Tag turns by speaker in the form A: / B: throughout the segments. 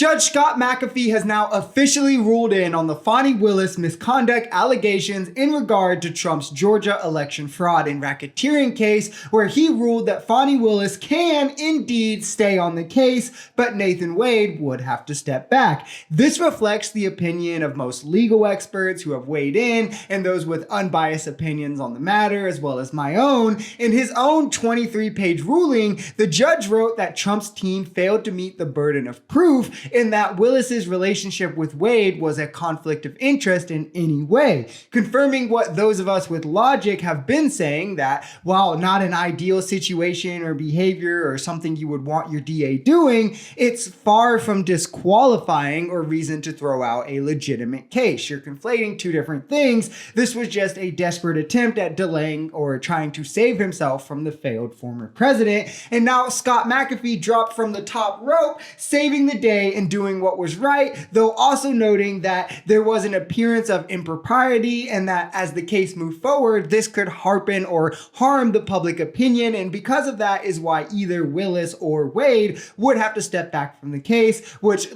A: Judge Scott Mcafee has now officially ruled in on the Fani Willis misconduct allegations in regard to Trump's Georgia election fraud and racketeering case, where he ruled that Fani Willis can indeed stay on the case, but Nathan Wade would have to step back. This reflects the opinion of most legal experts who have weighed in and those with unbiased opinions on the matter, as well as my own. In his own 23-page ruling, the judge wrote that Trump's team failed to meet the burden of proof in that Willis's relationship with Wade was a conflict of interest in any way, confirming what those of us with logic have been saying, that while not an ideal situation or behavior or something you would want your DA doing, it's far from disqualifying or reason to throw out a legitimate case. You're conflating two different things. This was just a desperate attempt at delaying or trying to save himself from the failed former president. And now Scott Mcafee dropped from the top rope, saving the day and doing what was right, though also noting that there was an appearance of impropriety and that as the case moved forward, this could harpen or harm the public opinion. And because of that is why either Willis or Wade would have to step back from the case, which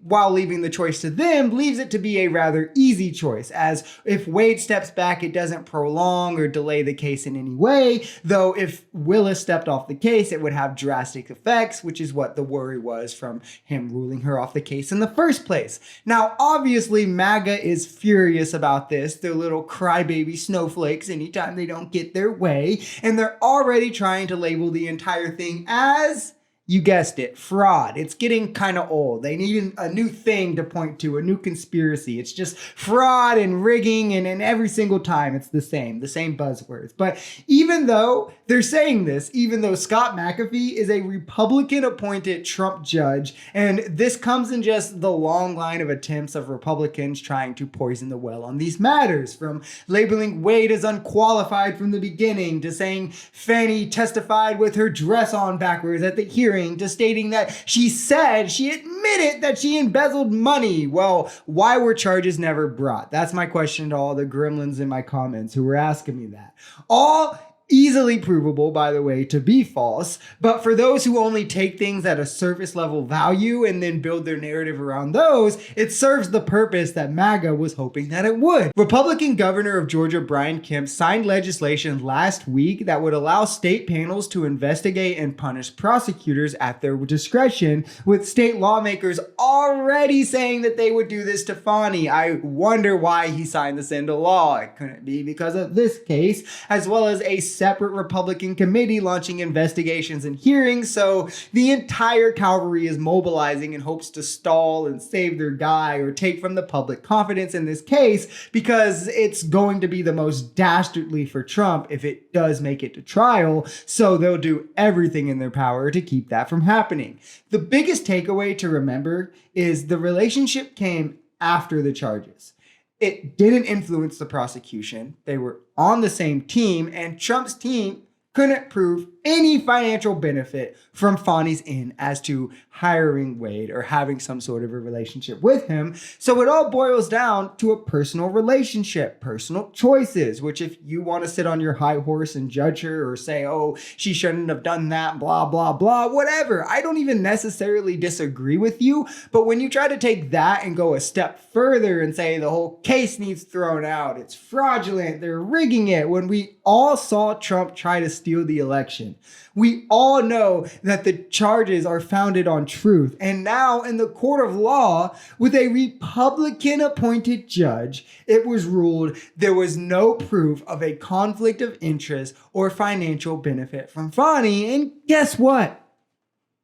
A: while leaving the choice to them, leaves it to be a rather easy choice, as if Wade steps back, it doesn't prolong or delay the case in any way, though if Willis stepped off the case, it would have drastic effects, which is what the worry was from him ruling her off the case in the first place. Now, obviously, MAGA is furious about this. They're little crybaby snowflakes anytime they don't get their way, and they're already trying to label the entire thing as, you guessed it, fraud. It's getting kind of old. They need a new thing to point to, a new conspiracy. It's just fraud and rigging, and every single time it's the same buzzwords. But even though they're saying this, even though Scott Mcafee is a Republican-appointed Trump judge, and this comes in just the long line of attempts of Republicans trying to poison the well on these matters, from labeling Wade as unqualified from the beginning, to saying Fani testified with her dress on backwards at the hearing, to stating that she admitted that she embezzled money. Well, why were charges never brought? That's my question to all the gremlins in my comments who were asking me that. All easily provable, by the way, to be false, but for those who only take things at a surface level value and then build their narrative around those, it serves the purpose that MAGA was hoping that it would. Republican Governor of Georgia Brian Kemp signed legislation last week that would allow state panels to investigate and punish prosecutors at their discretion, with state lawmakers already saying that they would do this to Fani. I wonder why he signed this into law. It couldn't be because of this case, as well as a separate Republican committee launching investigations and hearings, so the entire cavalry is mobilizing in hopes to stall and save their guy or take from the public confidence in this case, because it's going to be the most dastardly for Trump if it does make it to trial, so they'll do everything in their power to keep that from happening. The biggest takeaway to remember is the relationship came after the charges. It didn't influence the prosecution. They were on the same team, and Trump's team couldn't prove any financial benefit from Fani's end as to hiring Wade or having some sort of a relationship with him. So it all boils down to a personal relationship, personal choices, which if you want to sit on your high horse and judge her or say, oh, she shouldn't have done that, blah, blah, blah, whatever. I don't even necessarily disagree with you. But when you try to take that and go a step further and say the whole case needs thrown out, it's fraudulent, they're rigging it, when we all saw Trump try to steal the election. We all know that the charges are founded on truth. And now in the court of law, with a Republican appointed judge, it was ruled there was no proof of a conflict of interest or financial benefit from Fani. And guess what?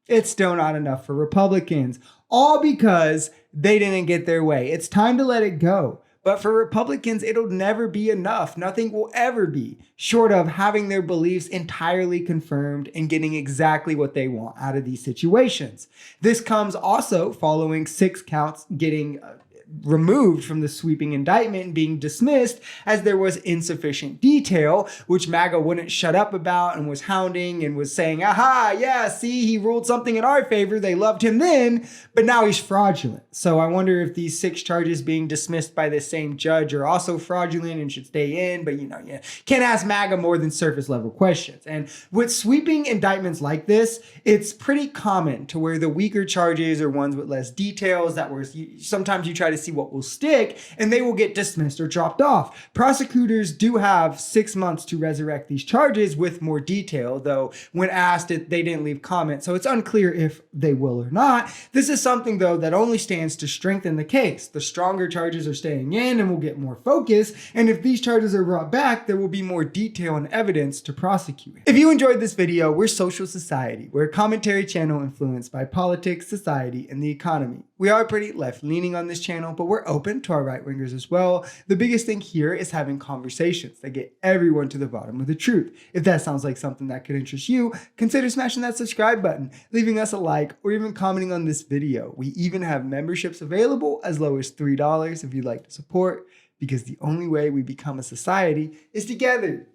A: It's still not enough for Republicans, all because they didn't get their way. It's time to let it go. But for Republicans, it'll never be enough. Nothing will ever be short of having their beliefs entirely confirmed and getting exactly what they want out of these situations. This comes also following 6 counts getting removed from the sweeping indictment and being dismissed as there was insufficient detail, which MAGA wouldn't shut up about and was hounding and was saying, aha, yeah, see, he ruled something in our favor. They loved him then, but now he's fraudulent. So I wonder if these 6 charges being dismissed by the same judge are also fraudulent and should stay in. But you can't ask MAGA more than surface level questions. And with sweeping indictments like this, it's pretty common to where the weaker charges are ones with less details that were sometimes you try to see what will stick and they will get dismissed or dropped off. Prosecutors do have 6 months to resurrect these charges with more detail, though when asked they didn't leave comment, so it's unclear if they will or not. This is something though that only stands to strengthen the case. The stronger charges are staying in and will get more focus, and if these charges are brought back, there will be more detail and evidence to prosecute. If you enjoyed this video, we're Social Society. We're a commentary channel influenced by politics, society, and the economy. We are pretty left-leaning on this channel, but we're open to our right-wingers as well. The biggest thing here is having conversations that get everyone to the bottom of the truth. If that sounds like something that could interest you, consider smashing that subscribe button, leaving us a like, or even commenting on this video. We even have memberships available as low as $3 if you'd like to support, because the only way we become a society is together.